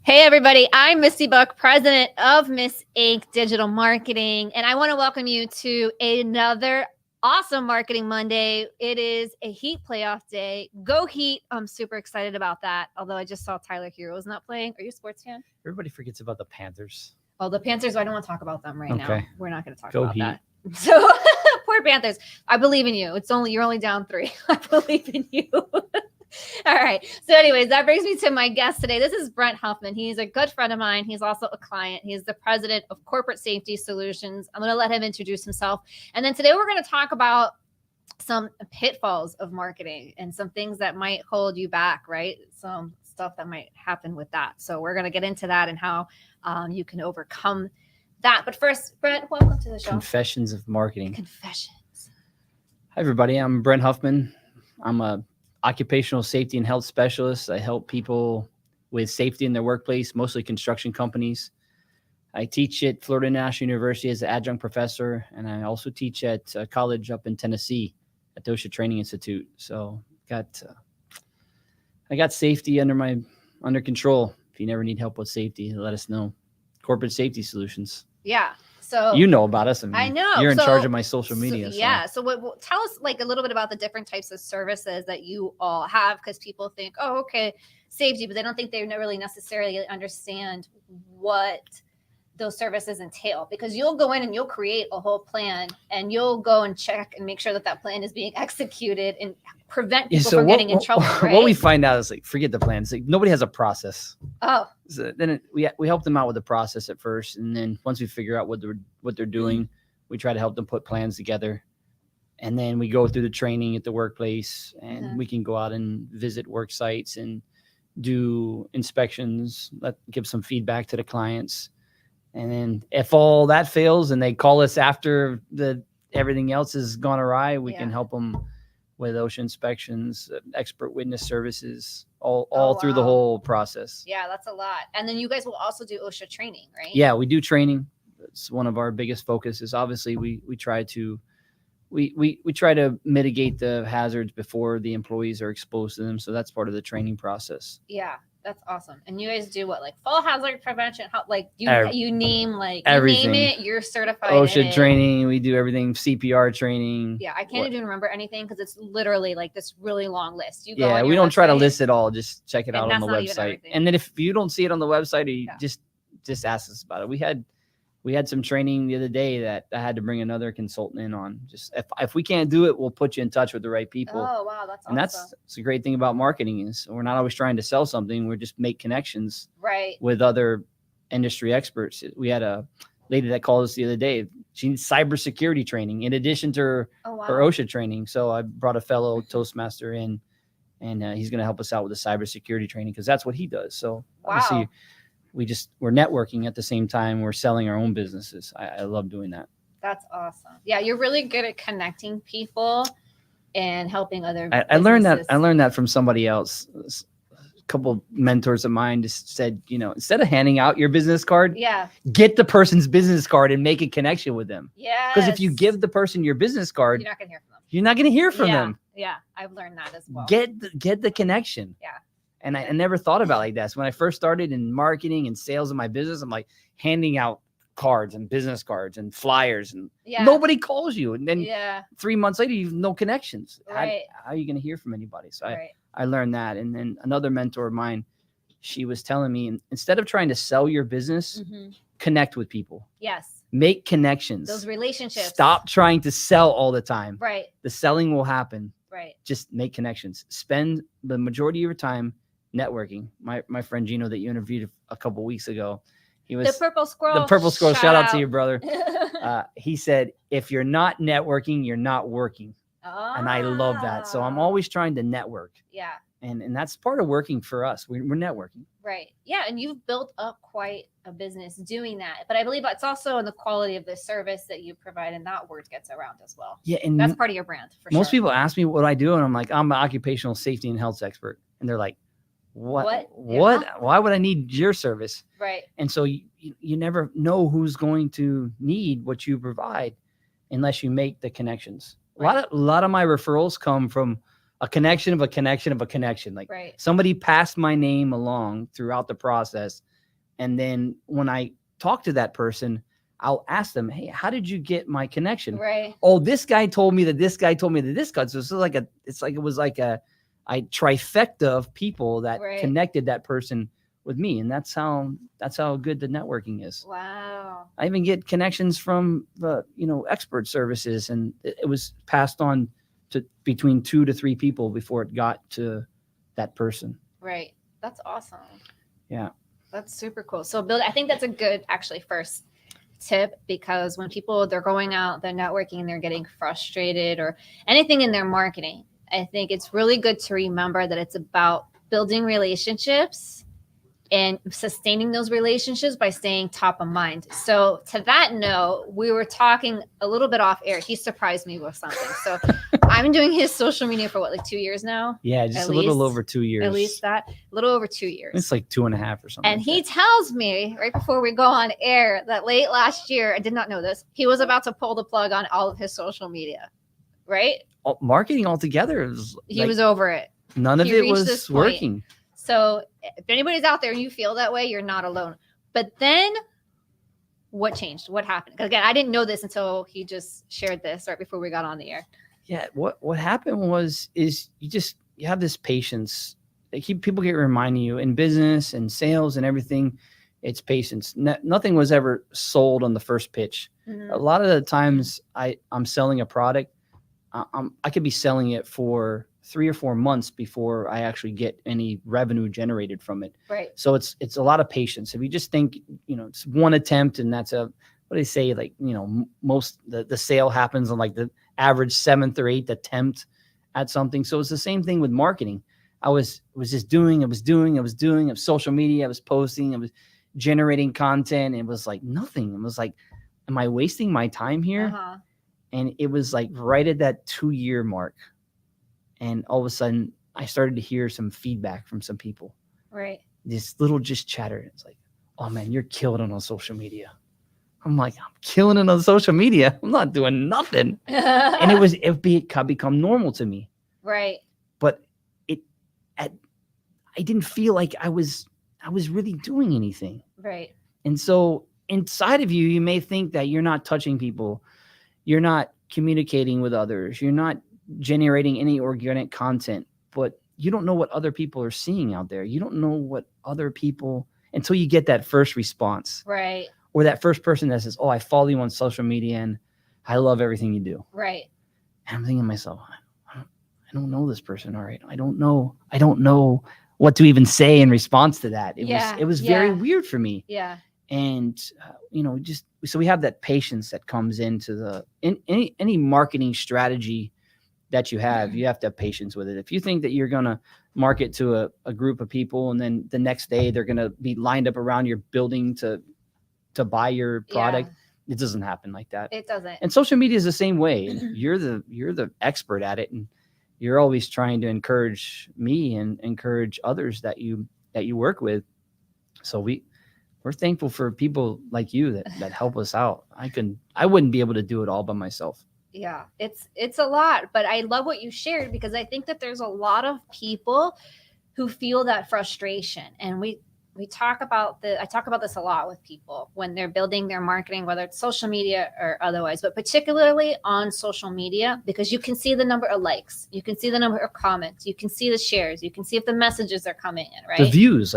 Hey, everybody. I'm Misty Buck, president of Miss Inc. Digital Marketing, and I want to welcome you to another awesome Marketing Monday. It is a Heat playoff day. Go Heat. I'm super excited about that, although I just saw Tyler Hero's not playing. Are you a sports fan? Everybody forgets about the Panthers. Oh, the Panthers, I don't want to talk about them right now. We're not going to talk Go about Heat. that. So, poor Panthers. I believe in you. You're only down 3. I believe in you. All right. So anyways, that brings me to my guest today. This is Brent Huffman. He's a good friend of mine. He's also a client. He's the president of Corporate Safety Solutions. I'm going to let him introduce himself. And then today we're going to talk about some pitfalls of marketing and some things that might hold you back, right? Some stuff that might happen with that. So we're going to get into that and how you can overcome that. But first, Brent, welcome to the show. Confessions of Marketing. Confessions. Hi, everybody. I'm Brent Huffman. I'm a occupational safety and health specialist. I help people with safety in their workplace, mostly construction companies. I teach at Florida National University as an adjunct professor, and I also teach at a college up in Tennessee at the Osha Training Institute. So I got safety under control. If you never need help with safety, let us know. Corporate Safety Solutions. Yeah. So you know about us. I know. You're in charge of my social media. Yeah. So tell us like a little bit about the different types of services that you all have, because people think, oh, okay, safety, but they don't think they really necessarily understand what those services entail, because you'll go in and you'll create a whole plan and you'll go and check and make sure that that plan is being executed and prevent people from getting in trouble. Right? What we find out is forget the plan. It's nobody has a process. Oh. So then we help them out with the process at first, and then once we figure out what they're doing, we try to help them put plans together, and then we go through the training at the workplace, and we can go out and visit work sites and do inspections, give some feedback to the clients. And then if all that fails and they call us after everything else has gone awry, we can help them with OSHA inspections, expert witness services, all through the whole process. Yeah, that's a lot. And then you guys will also do OSHA training, right? Yeah, we do training. It's one of our biggest focuses. Obviously, we try to mitigate the hazards before the employees are exposed to them. So that's part of the training process. Yeah. That's awesome. And you guys do what, like fall hazard prevention? How, like you name like everything. You name it, you're certified. OSHA training, we do everything. CPR training. Yeah, I can't even remember anything because it's literally like this really long list. We don't try to list it all. Just check it out on the website. And then if you don't see it on the website, you just ask us about it. We had some training the other day that I had to bring another consultant in on. Just if we can't do it, we'll put you in touch with the right people. Oh, wow. That's awesome. And that's a great thing about marketing is we're not always trying to sell something. We're just make connections with other industry experts. We had a lady that called us the other day. She needs cybersecurity training in addition to her OSHA training. So I brought a fellow Toastmaster in, and he's going to help us out with the cybersecurity training because that's what he does. So obviously, we're networking at the same time. We're selling our own businesses. I love doing that. That's awesome. Yeah. You're really good at connecting people and helping other I learned that from somebody else. A couple mentors of mine just said, instead of handing out your business card, get the person's business card and make a connection with them. Yeah. Because if you give the person your business card, you're not going to hear from them. You're not going to hear from them. Yeah. I've learned that as well. Get the connection. Yeah. And I never thought about it like that. So when I first started in marketing and sales in my business, I'm like handing out cards and business cards and flyers, and nobody calls you. And then 3 months later, you have no connections. Right. How are you going to hear from anybody? So I learned that. And then another mentor of mine, she was telling me, instead of trying to sell your business, connect with people. Yes. Make connections. Those relationships. Stop trying to sell all the time. Right. The selling will happen. Right. Just make connections. Spend the majority of your time networking. My friend Gino that you interviewed a couple of weeks ago, he was the purple squirrel. Shout out to you, brother. He said, if you're not networking, you're not working. And I love that. So I'm always trying to network. Yeah. And that's part of working for us. We're networking. Right. Yeah. And you've built up quite a business doing that. But I believe it's also in the quality of the service that you provide, and that word gets around as well. Yeah. And that's part of your brand. Most people ask me what I do, and I'm like, I'm an occupational safety and health expert. And they're like, what? Why would I need your service? Right. And so you never know who's going to need what you provide unless you make the connections. Right. A lot of my referrals come from a connection of a connection of a connection. Like somebody passed my name along throughout the process, And then when I talk to that person, I'll ask them, hey, how did you get my connection? Right. Oh, this guy told me that this guy told me that this guy. So it was like a trifecta of people that connected that person with me. And that's how good the networking is. Wow. I even get connections from the, expert services, and it was passed on to between 2 to 3 people before it got to that person. Right. That's awesome. Yeah. That's super cool. So I think that's a good actually first tip, because when they're going out, they're networking, and they're getting frustrated or anything in their marketing, I think it's really good to remember that it's about building relationships and sustaining those relationships by staying top of mind. So to that note, we were talking a little bit off air. He surprised me with something. So I'm doing his social media for like 2 years now? Yeah, just a little over 2 years. At least that. A little over 2 years. It's like 2.5 or something. And he tells me right before we go on air that late last year, I did not know this, he was about to pull the plug on all of his social media, right? Marketing altogether. He was over it. None of it was working. So if anybody's out there and you feel that way, you're not alone. But then what changed? What happened? Because again, I didn't know this until he just shared this right before we got on the air. Yeah. What happened is you have this patience. People get reminding you in business and sales and everything. It's patience. Nothing was ever sold on the first pitch. Mm-hmm. A lot of the times I'm selling a product. I could be selling it for 3 or 4 months before I actually get any revenue generated from it. Right. So it's a lot of patience. If you just think, it's one attempt and that's what do they say? Like, most the sale happens on like the average 7th or 8th attempt at something. So it's the same thing with marketing. I was just doing social media. I was posting, I was generating content. It was like nothing. It was like, am I wasting my time here? Uh-huh. And it was like right at that 2-year mark. And all of a sudden I started to hear some feedback from some people. Right. This little just chatter. It's like, oh man, you're killing it on social media. I'm like, I'm killing it on social media. I'm not doing nothing. And it become normal to me. Right. But I didn't feel like I was really doing anything. Right. And so inside of you may think that you're not touching people. You're not communicating with others. You're not generating any organic content, but you don't know what other people are seeing out there. You don't know what other people, until you get that first response. Right. Or that first person that says, oh, I follow you on social media and I love everything you do. Right. And I'm thinking to myself, I don't know this person. All right. I don't know what to even say in response to that. It was very weird for me. Yeah. And, so we have that patience that comes into any marketing strategy that you have. You have to have patience with it. If you think that you're going to market to a group of people and then the next day they're going to be lined up around your building to buy your product, it doesn't happen like that. It doesn't. And social media is the same way. And you're the expert at it. And you're always trying to encourage me and encourage others that you work with. So we're thankful for people like you that help us out. I wouldn't be able to do it all by myself. Yeah, it's a lot, but I love what you shared, because I think that there's a lot of people who feel that frustration, and I talk about this a lot with people when they're building their marketing, whether it's social media or otherwise, but particularly on social media, because you can see the number of likes, you can see the number of comments, you can see the shares, you can see if the messages are coming in, right? The views,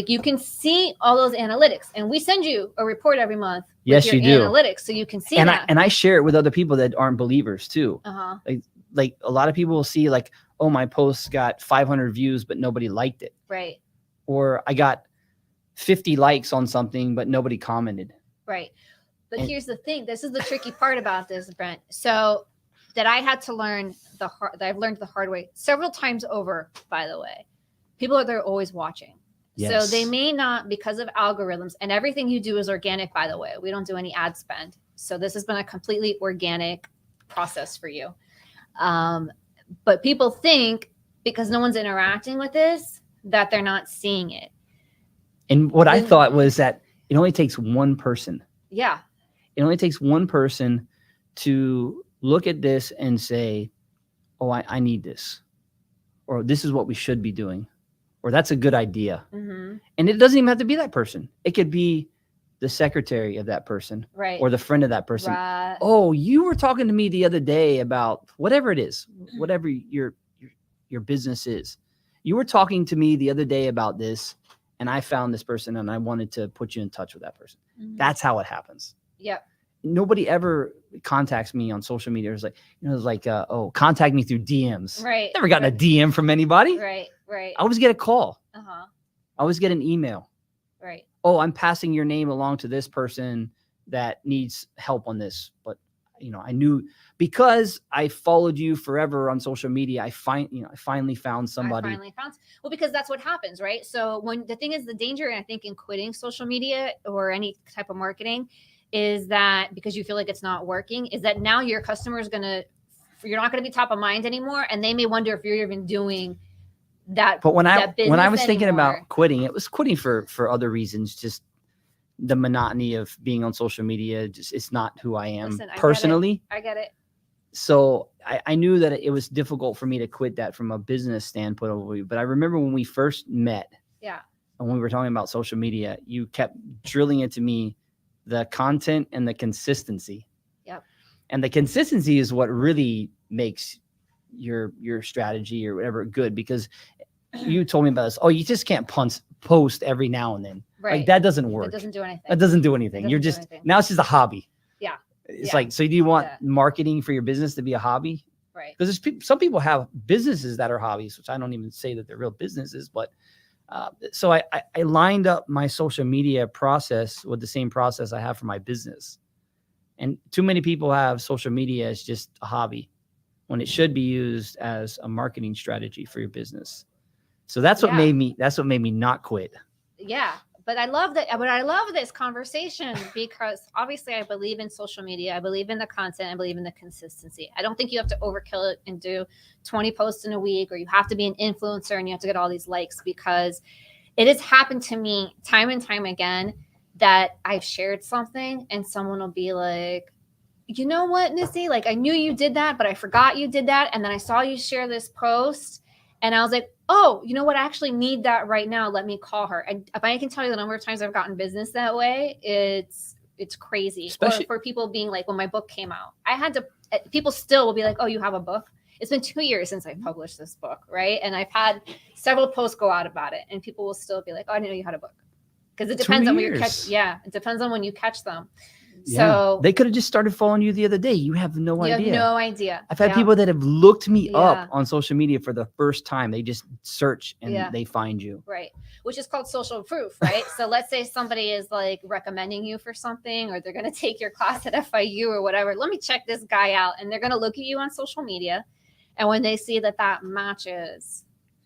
you can see all those analytics, and we send you a report every month. Yes, you do. Analytics, so you can see and that. I share it with other people that aren't believers too. Uh-huh. Like a lot of people will see like, oh, my post got 500 views, but nobody liked it. Right. Or I got 50 likes on something, but nobody commented. Right. But here's the thing. This is the tricky part about this, Brent. So that I had to learn that I've learned the hard way several times over, by the way. People they're always watching. Yes. So they may not, because of algorithms, and everything you do is organic, by the way. We don't do any ad spend. So this has been a completely organic process for you. But people think because no one's interacting with this, that they're not seeing it. And what I thought was that it only takes one person. Yeah. It only takes one person to look at this and say, oh, I need this. Or this is what we should be doing. Or that's a good idea. Mm-hmm. And it doesn't even have to be that person. It could be the secretary of that person Right. or the friend of that person. Right. Oh, you were talking to me the other day about whatever it is, whatever your business is. You were talking to me the other day about this, and I found this person and I wanted to put you in touch with that person. Mhm. That's how it happens. Yep. Nobody ever contacts me on social media. It's like, contact me through DMs. Right. Never gotten a DM from anybody. Right. I always get a call. Uh-huh. I always get an email. Right. Oh, I'm passing your name along to this person that needs help on this. But, I knew because I followed you forever on social media. I finally found somebody. Well, because that's what happens, right? So when the thing is, the danger, I think, in quitting social media or any type of marketing is that because you feel like it's not working, is that now your customer is you're not going to be top of mind anymore. And they may wonder if you're even doing that. But when I was thinking anymore. about quitting, it was quitting for other reasons. Just the monotony of being on social media. Just it's not who I am personally. I get it. So I knew that it was difficult for me to quit that from a business standpoint. But I remember when we first met. Yeah. And when we were talking about social media, you kept drilling into me the content and the consistency. Yep. And the consistency is what really makes your strategy or whatever good, because you told me about this. Oh, you just can't post every now and then. Right. Like that doesn't work. It doesn't do anything. That doesn't do anything. You're just now it's just a hobby. Yeah. It's like, so do you want marketing for your business to be a hobby? Right. Because some people have businesses that are hobbies, which I don't even say that they're real businesses, but so I lined up my social media process with the same process I have for my business. And too many people have social media as just a hobby when it should be used as a marketing strategy for your business. So that's what made me not quit. Yeah. But I love that. But I love this conversation because obviously I believe in social media. I believe in the content. I believe in the consistency. I don't think you have to overkill it and do 20 posts in a week, or you have to be an influencer and you have to get all these likes, because it has happened to me time and time again that I've shared something and someone will be like, you know what, Misty, like I knew you did that, but I forgot you did that. And then I saw you share this post and I was like, oh, you know what? I actually need that right now. Let me call her. And if I can tell you the number of times I've gotten business that way, it's crazy. Especially for people being like, when my book came out, people still will be like, oh, you have a book? It's been 2 years since I published this book. Right. And I've had several posts go out about it and people will still be like, oh, I didn't know you had a book. Because it depends on when you catch. Yeah. It depends on when you catch them. Yeah. So they could have just started following you the other day. You have no idea. You have no idea. I've had people that have looked me up on social media for the first time. They just search and they find you. Right. Which is called social proof, right? So let's say somebody is like recommending you for something, or they're going to take your class at FIU or whatever. Let me check this guy out. And they're going to look at you on social media. And when they see that matches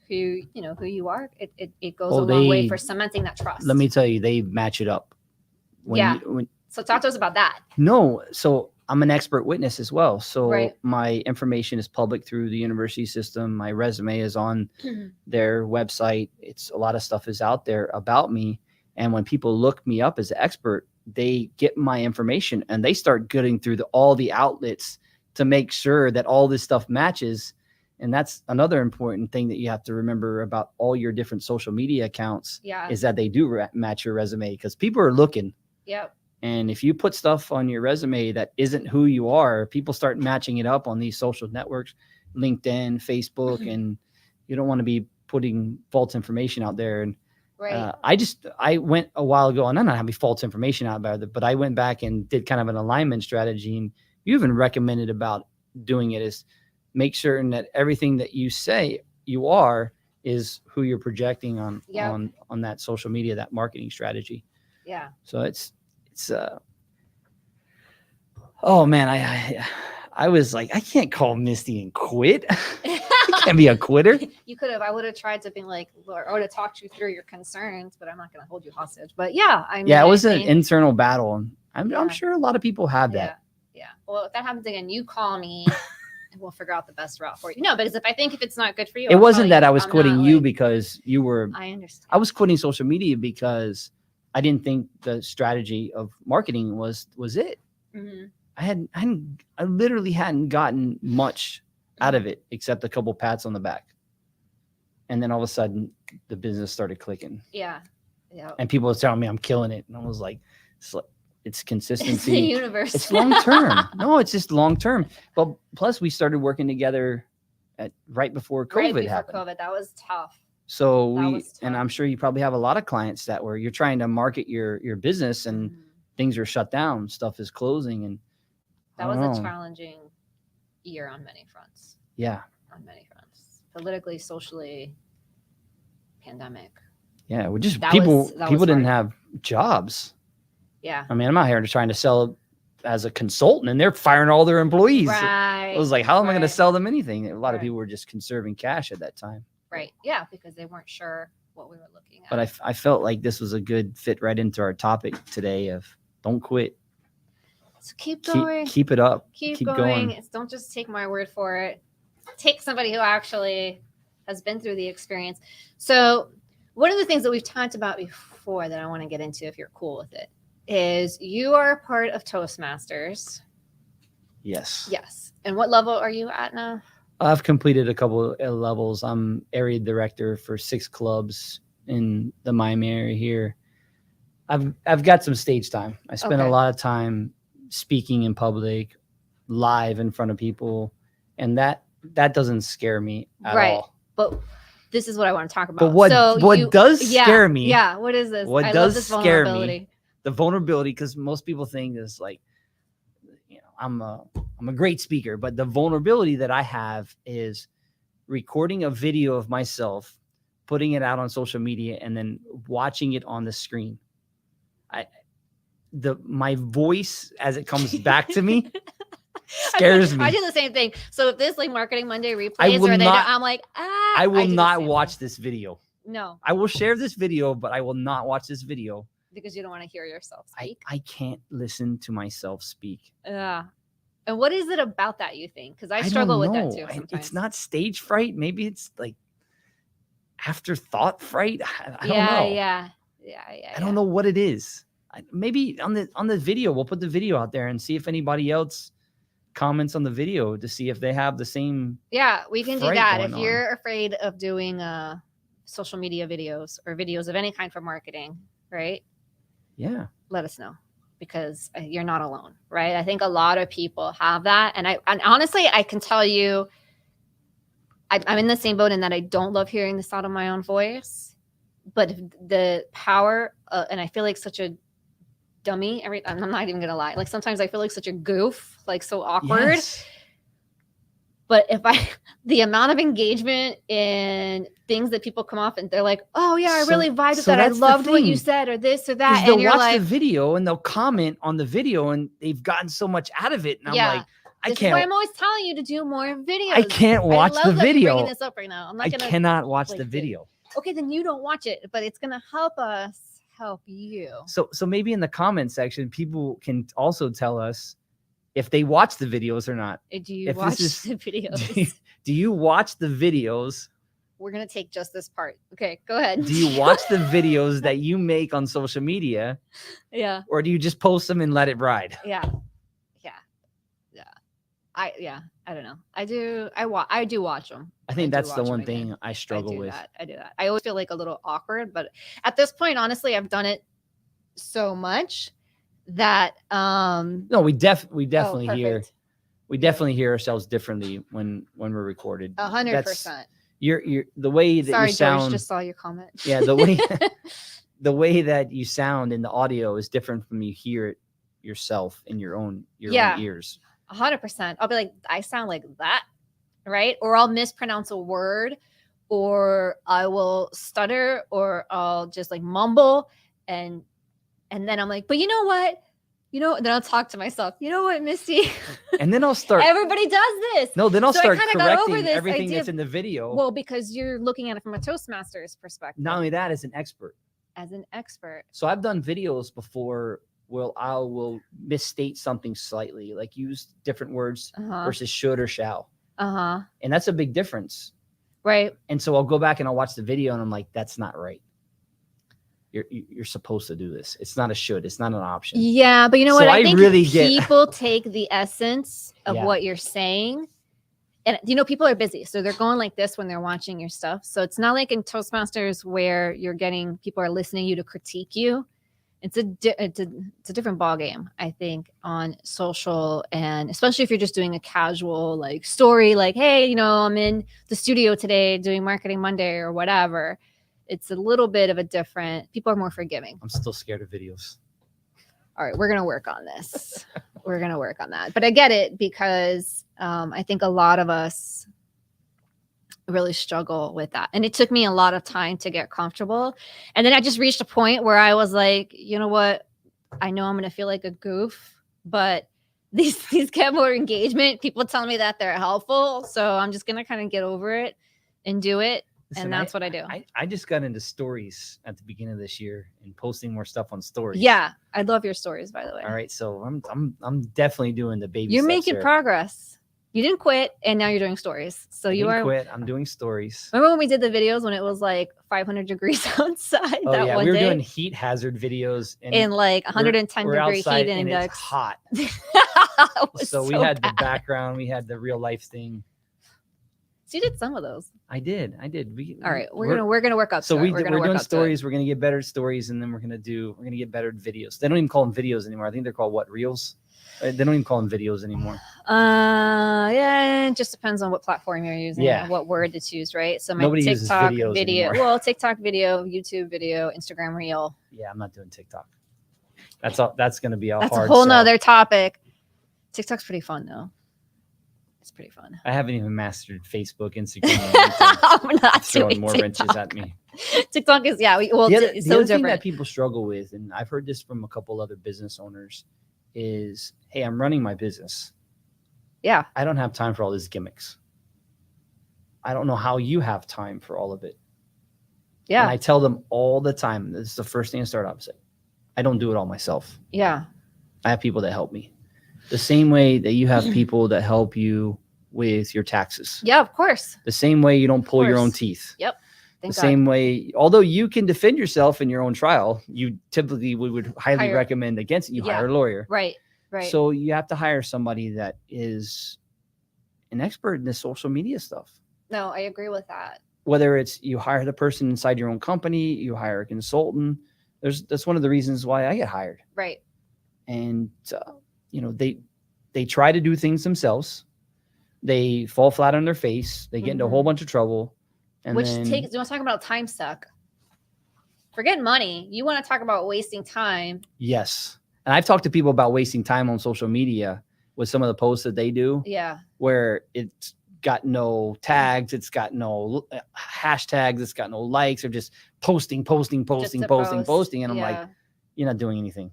who you are, it goes a long way for cementing that trust. Let me tell you, they match it up. So talk to us about that. No. So I'm an expert witness as well. So my information is public through the university system. My resume is on their website. A lot of stuff is out there about me. And when people look me up as an expert, they get my information and they start getting through all the outlets to make sure that all this stuff matches. And that's another important thing that you have to remember about all your different social media accounts is that they do match your resume, because people are looking. Yep. And if you put stuff on your resume that isn't who you are, people start matching it up on these social networks, LinkedIn, Facebook, and you don't want to be putting false information out there. And I went a while ago, and I'm not having false information out there, but I went back and did kind of an alignment strategy. And you even recommended about doing it is make certain that everything that you say you are is who you're projecting on that social media, that marketing strategy. Yeah. So it's oh man, I was like, I can't call Misty and quit. I can't be a quitter. You could have. I would have tried to be like, or would have talked you through your concerns, but I'm not going to hold you hostage. But yeah, I mean, it was an internal battle. I'm sure a lot of people have that. Yeah. Well, if that happens again, you call me and we'll figure out the best route for you. No, but if it's not good for you, it wasn't that I was quitting you because you were. I understand. I was quitting social media because I didn't think the strategy of marketing was it. Mm-hmm. I literally hadn't gotten much out of it except a couple pats on the back. And then all of a sudden the business started clicking. Yeah. Yeah. And people were telling me I'm killing it. And I was like, it's It's the consistency. universe. It's long term. No, it's just long term. But plus we started working together right before COVID happened. COVID. That was tough. So That was and tough. I'm sure you probably have a lot of clients that where you're trying to market your business and things are shut down, stuff is closing, and that was a challenging year on many fronts. Yeah. On many fronts. Politically, socially, pandemic. Yeah, we just people didn't have jobs. Yeah. I mean, I'm out here trying to sell as a consultant and they're firing all their employees. Right. I was like, how am I going to sell them anything? A lot of people were just conserving cash at that time. Right. Yeah, because they weren't sure what we were looking at. But I felt like this was a good fit right into our topic today of don't quit. So keep going. Keep it up. Keep going. Don't just take my word for it. Take somebody who actually has been through the experience. So one of the things that we've talked about before that I want to get into, if you're cool with it, is you are a part of Toastmasters. Yes. Yes. And what level are you at now? I've completed a couple of levels. I'm area director for 6 clubs in the Miami area here. I've got some stage time. I spend a lot of time speaking in public, live in front of people, and that doesn't scare me at all. But this is what I want to talk about. But what does scare me? Yeah, what is this? What does scare me? The vulnerability, because most people think is like, I'm a great speaker, but the vulnerability that I have is recording a video of myself, putting it out on social media, and then watching it on the screen. My voice as it comes back to me scares me. I do the same thing. So if this like Marketing Monday replays I'm like, I will not watch this video. No. I will share this video, but I will not watch this video. Because you don't want to hear yourself speak. I can't listen to myself speak. Yeah. And what is it about that you think? Because I struggle with that too sometimes. It's not stage fright. Maybe it's like afterthought fright. I don't know. Yeah. I don't know what it is. Maybe on the video, we'll put the video out there and see if anybody else comments on the video to see if they have the same. Yeah, we can do that. If you're afraid of doing social media videos or videos of any kind for marketing, right? Yeah. Let us know, because you're not alone, right? I think a lot of people have that. And honestly, I can tell you, I'm in the same boat in that I don't love hearing the sound of my own voice, but the power, and I feel like such a dummy. I'm not even going to lie. Like sometimes I feel like such a goof, like so awkward. Yes. But the amount of engagement in things that people come off and they're like, oh yeah, I really vibed with that. I loved what you said or this or that. And they'll watch the video and they'll comment on the video and they've gotten so much out of it. And I'm like, I can't. Why I'm always telling you to do more videos. I can't watch the video. I'm bringing this up right now. I cannot watch the video. Okay, then you don't watch it, but it's going to help us help you. So maybe in the comment section, people can also tell us if they watch the videos or not. Do you watch the videos? Do you watch the videos? We're going to take just this part. Okay, go ahead. Do you watch the videos that you make on social media? Yeah. Or do you just post them and let it ride? Yeah. I don't know. I do watch them. I think that's the one thing I struggle with. I do that. I always feel like a little awkward, but at this point, honestly, I've done it so much that no, we definitely hear ourselves differently when we're recorded. 100%. You're the way that you sound. George, just saw your comment. Yeah, the way that you sound in the audio is different from you hear it yourself in your own ears. 100%. I'll be like, I sound like that, right? Or I'll mispronounce a word, or I will stutter, or I'll just like mumble, and then I'm like, but you know what? And then I'll talk to myself. You know what, Misty? And then I'll start. Everybody does this. No, then I'll start correcting everything that's in the video. Well, because you're looking at it from a Toastmasters perspective. Not only that, as an expert. So I've done videos before. Well, I will misstate something slightly, like use different words versus should or shall. And that's a big difference. Right. And so I'll go back and I'll watch the video and I'm like, that's not right. You're supposed to do this. It's not a should. It's not an option. Yeah, but you know what? I think people take the essence of what you're saying And people are busy, so they're going like this when they're watching your stuff. So it's not like in Toastmasters where people are listening to you to critique you. It's a different ball game, I think, on social, and especially if you're just doing a casual like story, like, hey, I'm in the studio today doing Marketing Monday or whatever. It's a little bit of a different. People are more forgiving. I'm still scared of videos. All right, we're gonna work on this. We're gonna work on that. But I get it, because I think a lot of us really struggle with that. And it took me a lot of time to get comfortable. And then I just reached a point where I was like, you know what? I know I'm going to feel like a goof, but these get more engagement. People tell me that they're helpful. So I'm just going to kind of get over it and do it. Listen, and that's what I do. I just got into stories at the beginning of this year and posting more stuff on stories. Yeah. I love your stories, by the way. All right. So I'm definitely doing the baby You're steps making there. progress. You didn't quit, and now you're doing stories. So you are. Quit. I'm doing stories. Remember when we did the videos when it was like 500 degrees outside? Oh that yeah, one we were day? doing heat hazard videos in like 110 we're degree outside heat and index. it's hot. So we had bad. the background, we had the real life thing. So you did some of those. I did. All right, we're gonna work up. So to it. we're doing stories. We're gonna get better stories, and then we're gonna get better videos. They don't even call them videos anymore. I think they're called reels. They don't even call them videos anymore. Yeah, it just depends on what platform you're using. Yeah. And what word it's used, right? So my Nobody uses TikTok videos video, anymore. well, TikTok video, YouTube video, Instagram reel. Yeah, I'm not doing TikTok. That's gonna be That's hard a whole sell. nother topic. TikTok's pretty fun though. It's pretty fun. I haven't even mastered Facebook, Instagram. And LinkedIn. I'm not throwing doing more TikTok. wrenches at me. TikTok is the other, it's the so other thing different. that people struggle with, and I've heard this from a couple other business owners, is, hey, I'm running my business. Yeah. I don't have time for all these gimmicks. I don't know how you have time for all of it. Yeah. And I tell them all the time, this is the first thing I start off saying, I don't do it all myself. Yeah. I have people that help me. The same way that you have people that help you with your taxes. Yeah, of course. The same way you don't pull your own teeth. Yep. The same way, although you can defend yourself in your own trial, you typically would highly recommend against it. You hire a lawyer. Right. Right. So you have to hire somebody that is an expert in this social media stuff. No, I agree with that. Whether it's you hire the person inside your own company, you hire a consultant. That's one of the reasons why I get hired. Right. And they try to do things themselves. They fall flat on their face. They get into a whole bunch of trouble. And you want to talk about time suck? Forget money. You want to talk about wasting time? Yes. And I've talked to people about wasting time on social media with some of the posts that they do. Yeah. Where it's got no tags, it's got no hashtags, it's got no likes, or just posting. And I'm like, you're not doing anything.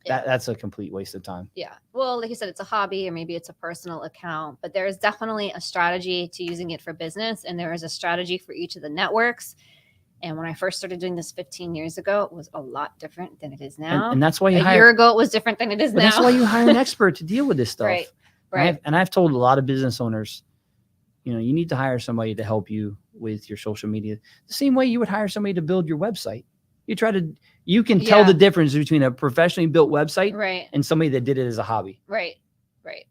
Yeah. That's a complete waste of time. Yeah. Well, like you said, it's a hobby, or maybe it's a personal account, but there is definitely a strategy to using it for business. And there is a strategy for each of the networks. And when I first started doing this 15 years ago, it was a lot different than it is now. And that's why a year ago, it was different than it is now. That's why you hire an expert to deal with this stuff. Right. Right. And I've told a lot of business owners, you need to hire somebody to help you with your social media. The same way you would hire somebody to build your website. You can tell the difference between a professionally built website and somebody that did it as a hobby. Right. Right.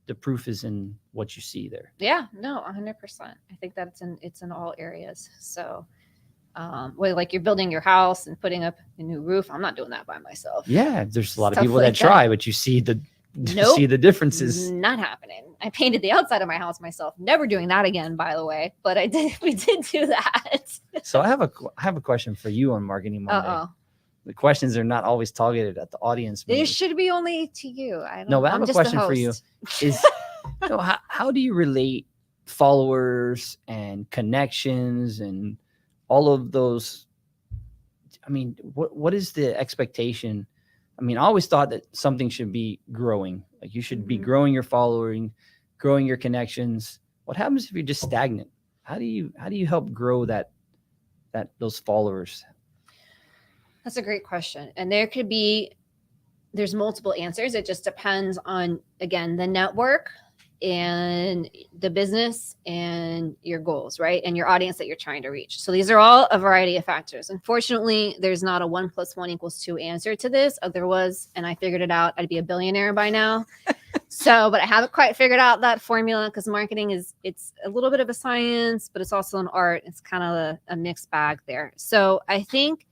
The proof is in what you see there. Yeah, no, 100%. I think that it's in all areas. So, like you're building your house and putting up a new roof. I'm not doing that by myself. Yeah, there's a lot of people that try, but you see the differences. Not happening. I painted the outside of my house myself. Never doing that again, by the way. But we did do that. So I have a question for you on Marketing Monday. The questions are not always targeted at the audience. They should be only to you. I have a question for you. Is how do you relate followers and connections and all of those? I mean, what is the expectation? I mean, I always thought that something should be growing. Like you should be growing your following, growing your connections. What happens if you're just stagnant? How do you help grow those followers? That's a great question. And there's multiple answers. It just depends on, again, the network and the business and your goals, right? And your audience that you're trying to reach. So these are all a variety of factors. Unfortunately, there's not a 1 + 1 = 2 answer to this. If there was, and I figured it out, I'd be a billionaire by now. So, but I haven't quite figured out that formula because marketing it's a little bit of a science, but it's also an art. It's kind of a mixed bag there. So I think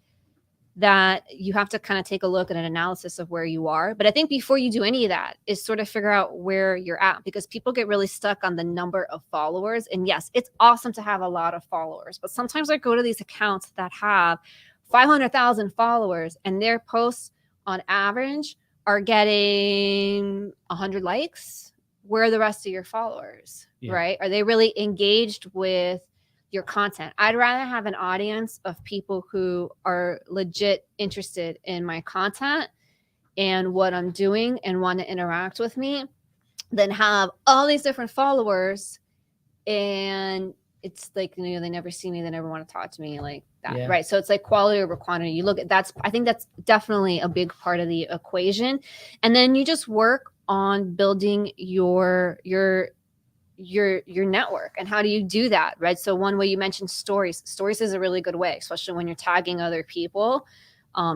that you have to kind of take a look at an analysis of where you are. But I think before you do any of that is sort of figure out where you're at, because people get really stuck on the number of followers. And yes, it's awesome to have a lot of followers, but sometimes I go to these accounts that have 500,000 followers and their posts on average are getting 100 likes. Where are the rest of your followers, right? Are they really engaged with your content? I'd rather have an audience of people who are legit interested in my content and what I'm doing and want to interact with me than have all these different followers and it's like, they never see me, they never want to talk to me like that, right? So it's like quality over quantity. You look at I think that's definitely a big part of the equation. And then you just work on building your network. And how do you do that, right? So one way you mentioned stories is a really good way, especially when you're tagging other people,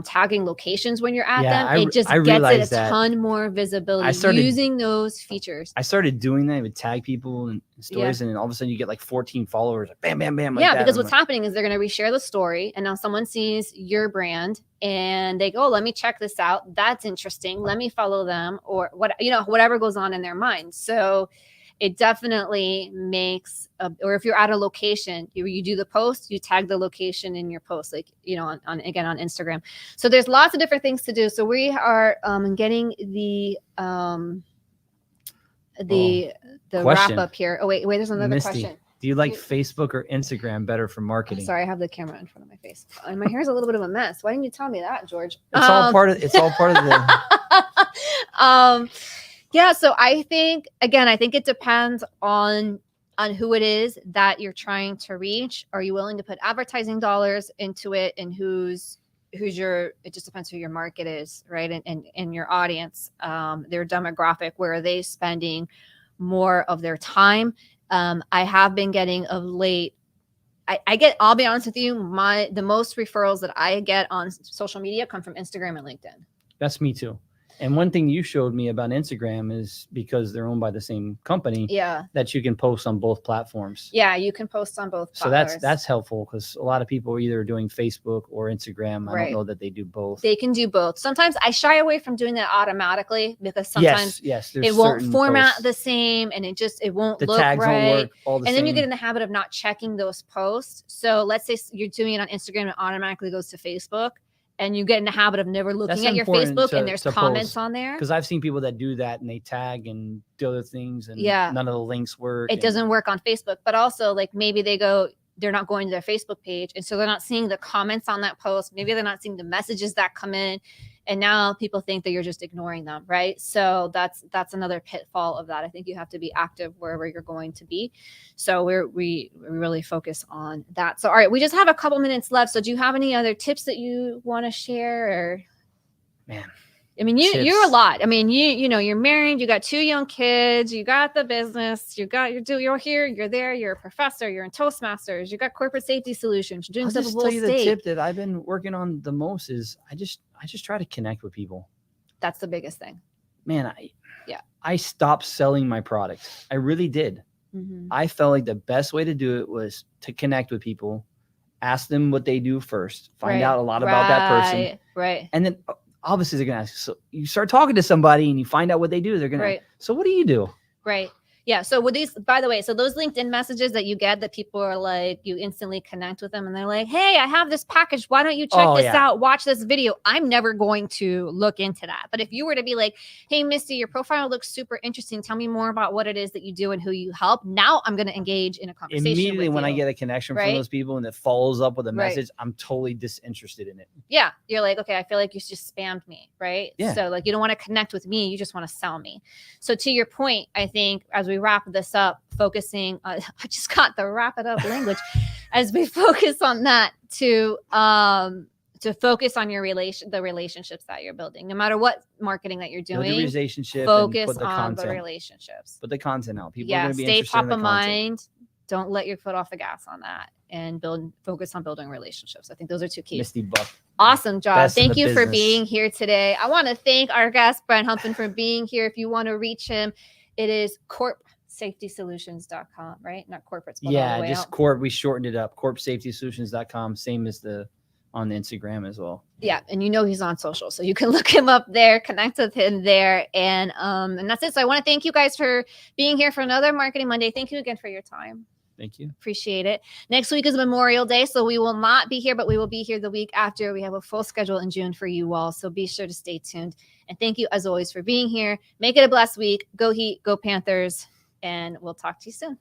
tagging locations when you're at them. It just gets it a ton more visibility using those features. I started doing that. I would tag people in stories and then all of a sudden you get like 14 followers, like bam, bam, bam. Like because what's happening is they're going to reshare the story and now someone sees your brand and they go, let me check this out. That's interesting. Let me follow them, or whatever goes on in their mind. So it definitely makes, or if you're at a location, you do the post, you tag the location in your post, like, on Instagram. So there's lots of different things to do. So we are getting the wrap up here. Oh, wait, there's another Misty, question. Do you like Facebook or Instagram better for marketing? Sorry, I have the camera in front of my face. And my hair's a little bit of a mess. Why didn't you tell me that, George? It's all part of the Yeah, so I think it depends on who it is that you're trying to reach. Are you willing to put advertising dollars into it, and it just depends who your market is, right? And your audience, their demographic, where are they spending more of their time? I have been getting of late, I'll be honest with you, the most referrals that I get on social media come from Instagram and LinkedIn. That's me too. And one thing you showed me about Instagram is because they're owned by the same company, that you can post on both platforms. Yeah, you can post on both platforms. So that's helpful, because a lot of people are either doing Facebook or Instagram. I don't know that they do both. They can do both. Sometimes I shy away from doing that automatically, because sometimes it won't format the same and it won't look right. Won't work all the same. Then you get in the habit of not checking those posts. So let's say you're doing it on Instagram and it automatically goes to Facebook. And you get in the habit of never looking at your Facebook and there's comments on there. Because I've seen people that do that and they tag and do other things and none of the links work. It doesn't work on Facebook. But also, like, maybe they're not going to their Facebook page. And so they're not seeing the comments on that post. Maybe they're not seeing the messages that come in. And now people think that you're just ignoring them, right? So that's another pitfall of that. I think you have to be active wherever you're going to be. So we really focus on that. So, all right, we just have a couple minutes left. So do you have any other tips that you want to share? Or, man, I mean, you're a lot. I mean, you're married, you got 2 young kids, you got the business, you're here, you're there, you're a professor, you're in Toastmasters, you got corporate safety solutions, you're doing stuff. I'll just tell you the tip that I've been working on the most is I just try to connect with people. That's the biggest thing. Man, I stopped selling my product. I really did. Mm-hmm. I felt like the best way to do it was to connect with people, ask them what they do first, find out a lot about that person. Right. And then obviously they're going to ask. So you start talking to somebody and you find out what they do. They're going to, so what do you do? Right. Yeah. So with these, by the way, so those LinkedIn messages that you get that people are like, you instantly connect with them and they're like, hey, I have this package. Why don't you check this out? Watch this video. I'm never going to look into that. But if you were to be like, hey, Misty, your profile looks super interesting. Tell me more about what it is that you do and who you help. Now I'm going to engage in a conversation. Immediately when I get a connection from those people and it follows up with a message, I'm totally disinterested in it. Yeah. You're like, okay, I feel like you just spammed me. Right. Yeah. So like, you don't want to connect with me. You just want to sell me. So to your point, I think as we wrap this up, focusing I just got the wrap it up language as we focus on that to focus on your the relationships that you're building, no matter what marketing that you're doing. The relationship, focus on the relationships. Put the content out. People are going to be interested top in the of content. mind. don't let your foot off the gas on that, and focus on building relationships. I think those are two keys. Misty Buck. Awesome job. Best in Thank the you for business. being here today. I want to thank our guest, Brent Huffman, for being here. If you want to reach him, it is corpsafetysolutions.com, right? Not corporate. Yeah, just Corp. We shortened it up. Corpsafetysolutions.com. Same as on the Instagram as well. Yeah, and he's on social, so you can look him up there, connect with him there, and that's it. So I want to thank you guys for being here for another Marketing Monday. Thank you again for your time. Thank you. Appreciate it. Next week is Memorial Day, so we will not be here, but we will be here the week after. We have a full schedule in June for you all, so be sure to stay tuned. And thank you, as always, for being here. Make it a blessed week. Go Heat, go Panthers, and we'll talk to you soon.